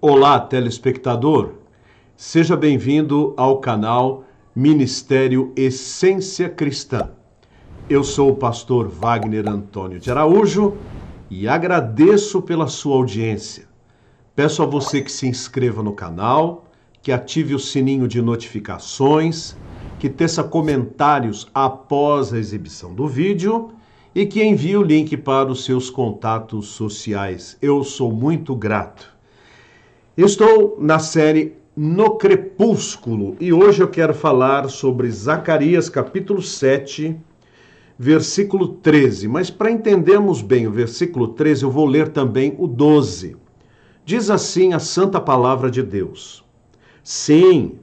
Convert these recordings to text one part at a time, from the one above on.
Olá, telespectador. Seja bem-vindo ao canal Ministério Essência Cristã. Eu sou o pastor Wagner Antônio de Araújo e agradeço pela sua audiência. Peço a você que se inscreva no canal, que ative o sininho de notificações, que teça comentários após a exibição do vídeo e que envie o link para os seus contatos sociais. Eu sou muito grato. Estou na série No Crepúsculo e hoje eu quero falar sobre Zacarias capítulo 7, versículo 13. Mas para entendermos bem o versículo 13, eu vou ler também o 12. Diz assim a santa palavra de Deus: Sim,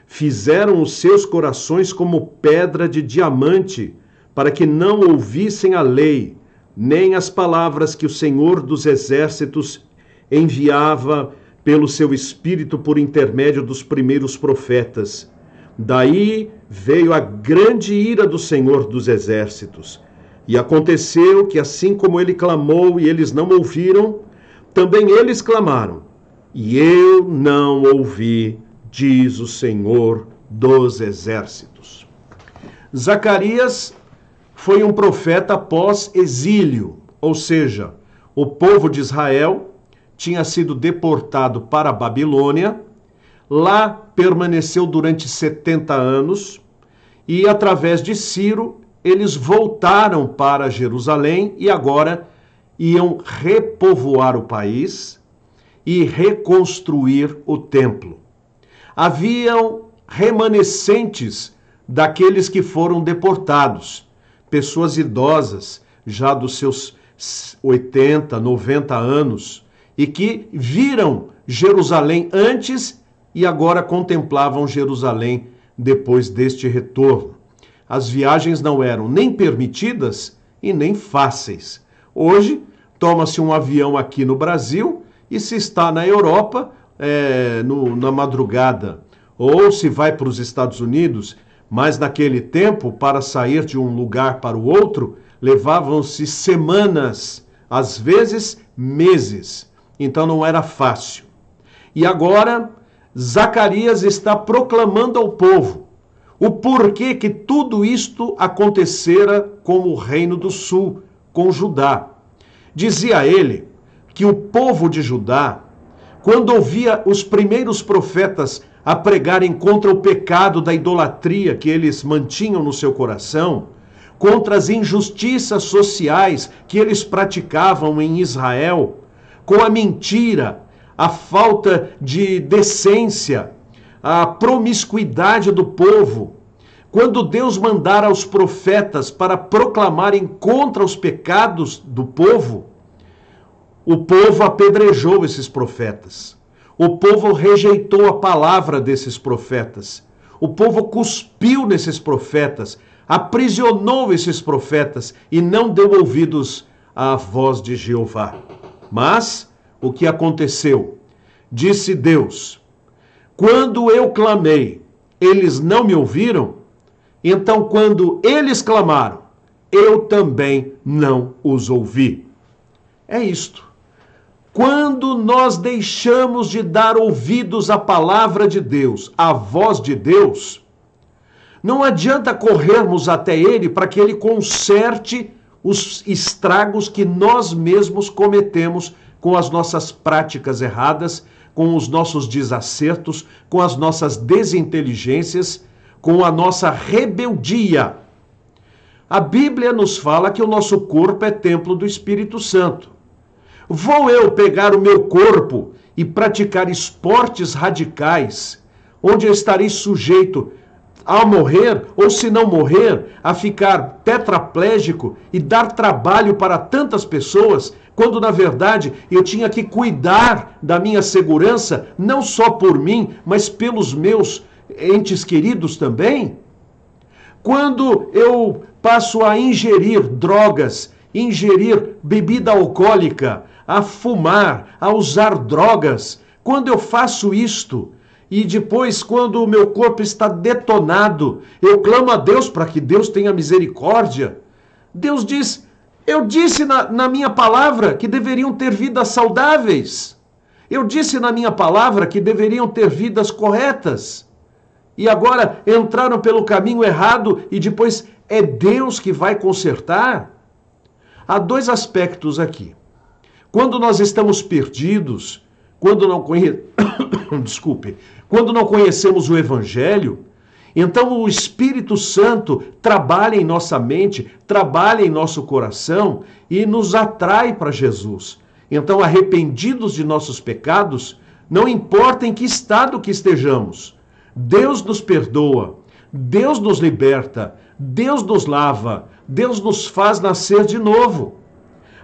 fizeram os seus corações como pedra de diamante, para que não ouvissem a lei, nem as palavras que o Senhor dos Exércitos enviava pelo seu Espírito por intermédio dos primeiros profetas. Daí veio a grande ira do Senhor dos Exércitos. E aconteceu que, assim como ele clamou e eles não ouviram, também eles clamaram, e eu não ouvi, diz o Senhor dos Exércitos. Zacarias foi um profeta pós-exílio, ou seja, o povo de Israel tinha sido deportado para a Babilônia, lá permaneceu durante 70 anos e, através de Ciro, eles voltaram para Jerusalém e agora iam repovoar o país e reconstruir o templo. Haviam remanescentes daqueles que foram deportados, pessoas idosas, já dos seus 80, 90 anos, e que viram Jerusalém antes e agora contemplavam Jerusalém depois deste retorno. As viagens não eram nem permitidas e nem fáceis. Hoje, toma-se um avião aqui no Brasil e se está na Europa na madrugada, ou se vai para os Estados Unidos, mas naquele tempo, para sair de um lugar para o outro, levavam-se semanas, às vezes meses. Então não era fácil. E agora, Zacarias está proclamando ao povo o porquê que tudo isto acontecera com o reino do sul, com Judá. Dizia ele que o povo de Judá, quando ouvia os primeiros profetas a pregarem contra o pecado da idolatria que eles mantinham no seu coração, contra as injustiças sociais que eles praticavam em Israel, com a mentira, a falta de decência, a promiscuidade do povo, quando Deus mandara os profetas para proclamarem contra os pecados do povo, o povo apedrejou esses profetas. O povo rejeitou a palavra desses profetas. O povo cuspiu nesses profetas, aprisionou esses profetas e não deu ouvidos à voz de Jeová. Mas o que aconteceu? Disse Deus: quando eu clamei, eles não me ouviram? Então, quando eles clamaram, eu também não os ouvi. É isto. Quando nós deixamos de dar ouvidos à palavra de Deus, à voz de Deus, não adianta corrermos até Ele para que Ele conserte os estragos que nós mesmos cometemos com as nossas práticas erradas, com os nossos desacertos, com as nossas desinteligências, com a nossa rebeldia. A Bíblia nos fala que o nosso corpo é templo do Espírito Santo. Vou eu pegar o meu corpo e praticar esportes radicais, onde eu estarei sujeito ao morrer, ou se não morrer, a ficar tetraplégico e dar trabalho para tantas pessoas, quando na verdade eu tinha que cuidar da minha segurança, não só por mim, mas pelos meus entes queridos também? Quando eu passo a ingerir drogas, ingerir bebida alcoólica, a fumar, a usar drogas, quando eu faço isto, e depois, quando o meu corpo está detonado, eu clamo a Deus para que Deus tenha misericórdia. Deus diz: eu disse na minha palavra que deveriam ter vidas saudáveis. Eu disse na minha palavra que deveriam ter vidas corretas. E agora entraram pelo caminho errado e depois é Deus que vai consertar? Há dois aspectos aqui. Quando nós estamos perdidos, quando não quando não conhecemos o Evangelho, então o Espírito Santo trabalha em nossa mente, trabalha em nosso coração e nos atrai para Jesus. Então, arrependidos de nossos pecados, não importa em que estado que estejamos, Deus nos perdoa, Deus nos liberta, Deus nos lava, Deus nos faz nascer de novo.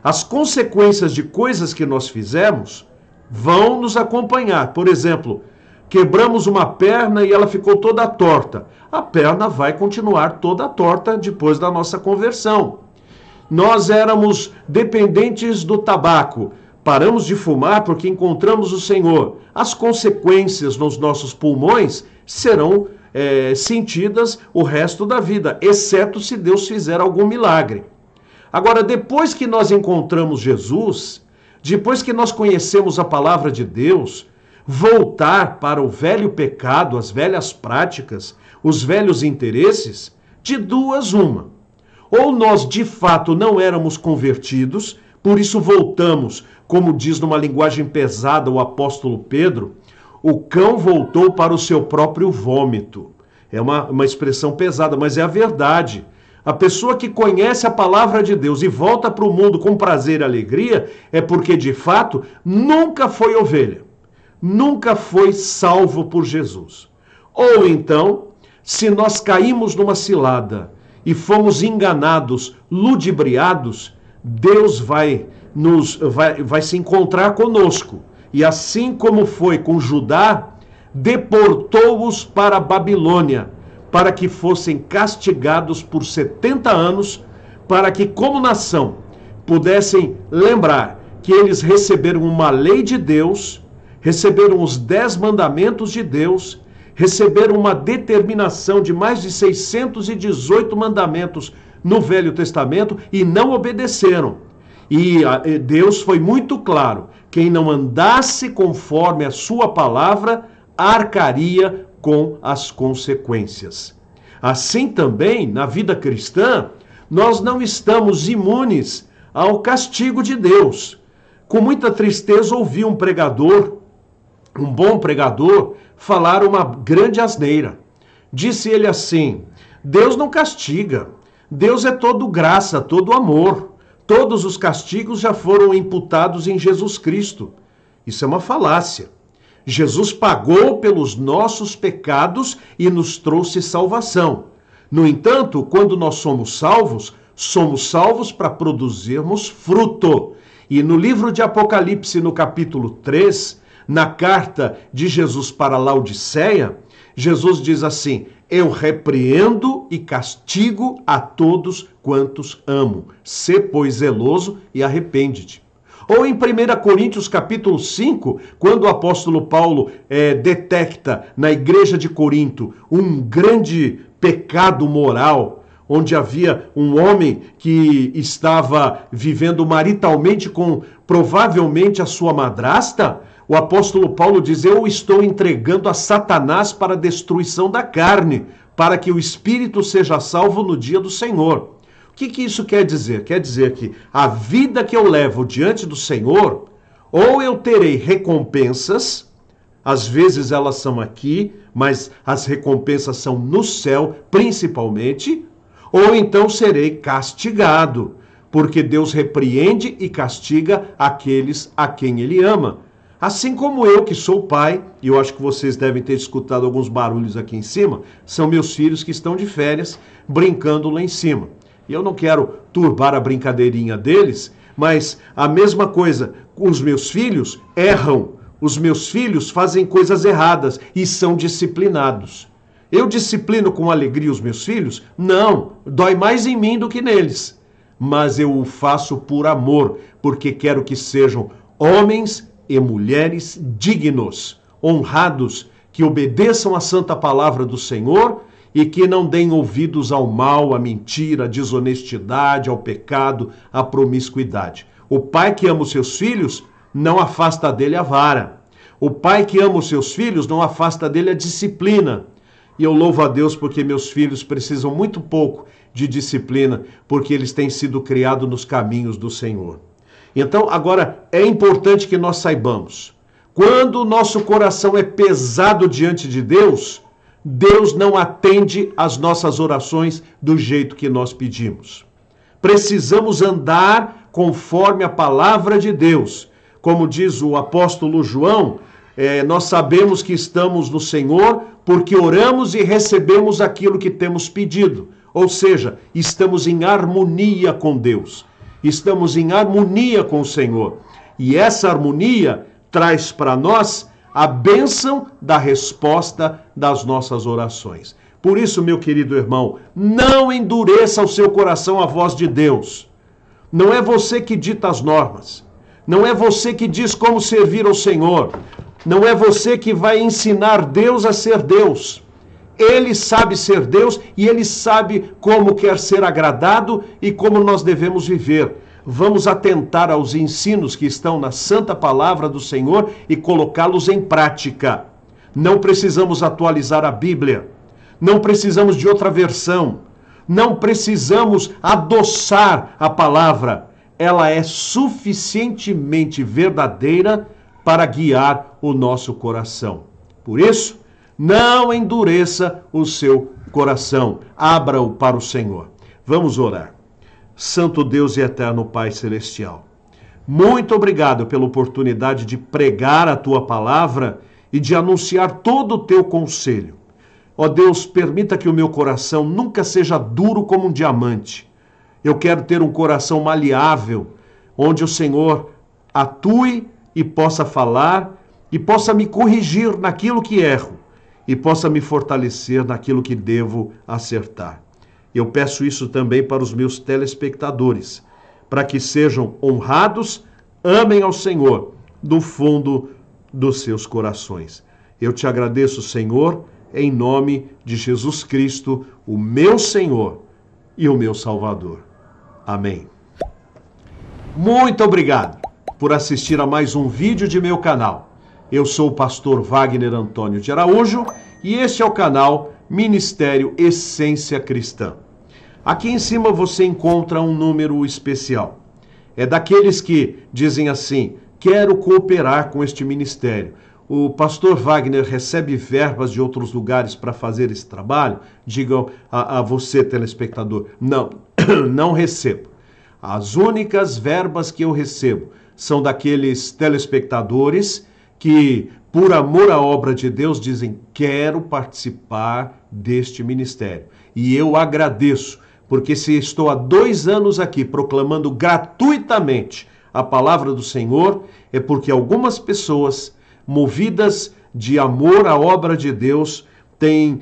As consequências de coisas que nós fizemos vão nos acompanhar. Por exemplo, quebramos uma perna e ela ficou toda torta. A perna vai continuar toda torta depois da nossa conversão. Nós éramos dependentes do tabaco. Paramos de fumar porque encontramos o Senhor. As consequências nos nossos pulmões serão sentidas o resto da vida, exceto se Deus fizer algum milagre. Agora, depois que nós encontramos Jesus, depois que nós conhecemos a palavra de Deus, voltar para o velho pecado, as velhas práticas, os velhos interesses, de duas uma. Ou nós de fato não éramos convertidos, por isso voltamos, como diz numa linguagem pesada o apóstolo Pedro, o cão voltou para o seu próprio vômito. É uma expressão pesada, mas é a verdade. A pessoa que conhece a palavra de Deus e volta para o mundo com prazer e alegria é porque, de fato, nunca foi ovelha. Nunca foi salvo por Jesus. Ou então, se nós caímos numa cilada e fomos enganados, ludibriados, Deus vai se encontrar conosco. E assim como foi com Judá, deportou-os para a Babilônia, para que fossem castigados por 70 anos, para que, como nação, pudessem lembrar que eles receberam uma lei de Deus, receberam os 10 mandamentos de Deus, receberam uma determinação de mais de 618 mandamentos no Velho Testamento e não obedeceram. E Deus foi muito claro: quem não andasse conforme a sua palavra, arcaria com as consequências. Assim também, na vida cristã, nós não estamos imunes ao castigo de Deus. Com muita tristeza, ouvi um pregador, um bom pregador, falar uma grande asneira. Disse ele assim: Deus não castiga, Deus é todo graça, todo amor. Todos os castigos já foram imputados em Jesus Cristo. Isso é uma falácia. Jesus pagou pelos nossos pecados e nos trouxe salvação. No entanto, quando nós somos salvos para produzirmos fruto. E no livro de Apocalipse, no capítulo 3, na carta de Jesus para Laodiceia, Jesus diz assim: eu repreendo e castigo a todos quantos amo. Sê, pois, zeloso e arrepende-te. Ou em 1 Coríntios capítulo 5, quando o apóstolo Paulo detecta na igreja de Corinto um grande pecado moral, onde havia um homem que estava vivendo maritalmente com provavelmente a sua madrasta, o apóstolo Paulo diz: eu estou entregando a Satanás para a destruição da carne, para que o espírito seja salvo no dia do Senhor. O que isso quer dizer? Quer dizer que a vida que eu levo diante do Senhor, ou eu terei recompensas, às vezes elas são aqui, mas as recompensas são no céu, principalmente, ou então serei castigado, porque Deus repreende e castiga aqueles a quem Ele ama. Assim como eu, que sou pai, e eu acho que vocês devem ter escutado alguns barulhos aqui em cima, são meus filhos que estão de férias, brincando lá em cima. E eu não quero turbar a brincadeirinha deles, mas a mesma coisa, os meus filhos erram, os meus filhos fazem coisas erradas e são disciplinados. Eu disciplino com alegria os meus filhos? Não, dói mais em mim do que neles. Mas eu o faço por amor, porque quero que sejam homens e mulheres dignos, honrados, que obedeçam à santa palavra do Senhor e que não deem ouvidos ao mal, à mentira, à desonestidade, ao pecado, à promiscuidade. O pai que ama os seus filhos não afasta dele a vara. O pai que ama os seus filhos não afasta dele a disciplina. E eu louvo a Deus porque meus filhos precisam muito pouco de disciplina, porque eles têm sido criados nos caminhos do Senhor. Então, agora, é importante que nós saibamos, quando o nosso coração é pesado diante de Deus, Deus não atende às nossas orações do jeito que nós pedimos. Precisamos andar conforme a palavra de Deus. Como diz o apóstolo João, nós sabemos que estamos no Senhor porque oramos e recebemos aquilo que temos pedido. Ou seja, estamos em harmonia com Deus. Estamos em harmonia com o Senhor. E essa harmonia traz para nós a bênção da resposta das nossas orações. Por isso, meu querido irmão, não endureça o seu coração à voz de Deus. Não é você que dita as normas. Não é você que diz como servir ao Senhor. Não é você que vai ensinar Deus a ser Deus. Ele sabe ser Deus e Ele sabe como quer ser agradado e como nós devemos viver. Vamos atentar aos ensinos que estão na santa palavra do Senhor e colocá-los em prática. Não precisamos atualizar a Bíblia. Não precisamos de outra versão. Não precisamos adoçar a palavra. Ela é suficientemente verdadeira para guiar o nosso coração. Por isso, não endureça o seu coração. Abra-o para o Senhor. Vamos orar. Santo Deus e eterno Pai Celestial, muito obrigado pela oportunidade de pregar a Tua palavra e de anunciar todo o Teu conselho. Ó Deus, permita que o meu coração nunca seja duro como um diamante. Eu quero ter um coração maleável, onde o Senhor atue e possa falar e possa me corrigir naquilo que erro e possa me fortalecer naquilo que devo acertar. Eu peço isso também para os meus telespectadores, para que sejam honrados, amem ao Senhor do fundo dos seus corações. Eu te agradeço, Senhor, em nome de Jesus Cristo, o meu Senhor e o meu Salvador. Amém. Muito obrigado por assistir a mais um vídeo de meu canal. Eu sou o pastor Wagner Antônio de Araújo e este é o canal Ministério Essência Cristã. Aqui em cima você encontra um número especial. É daqueles que dizem assim: quero cooperar com este ministério. O pastor Wagner recebe verbas de outros lugares para fazer esse trabalho? Digam a você, telespectador, não recebo. As únicas verbas que eu recebo são daqueles telespectadores que, por amor à obra de Deus, dizem: quero participar deste ministério. E eu agradeço, porque se estou há 2 anos aqui proclamando gratuitamente a palavra do Senhor, é porque algumas pessoas, movidas de amor à obra de Deus, têm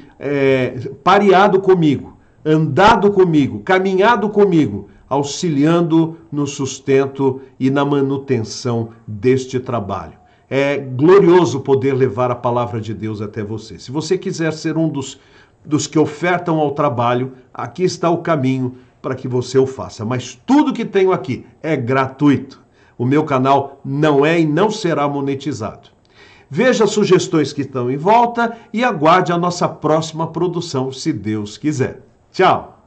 pareado comigo, andado comigo, caminhado comigo, auxiliando no sustento e na manutenção deste trabalho. É glorioso poder levar a palavra de Deus até você. Se você quiser ser um dos que ofertam ao trabalho, aqui está o caminho para que você o faça. Mas tudo que tenho aqui é gratuito. O meu canal não é e não será monetizado. Veja as sugestões que estão em volta e aguarde a nossa próxima produção, se Deus quiser. Tchau!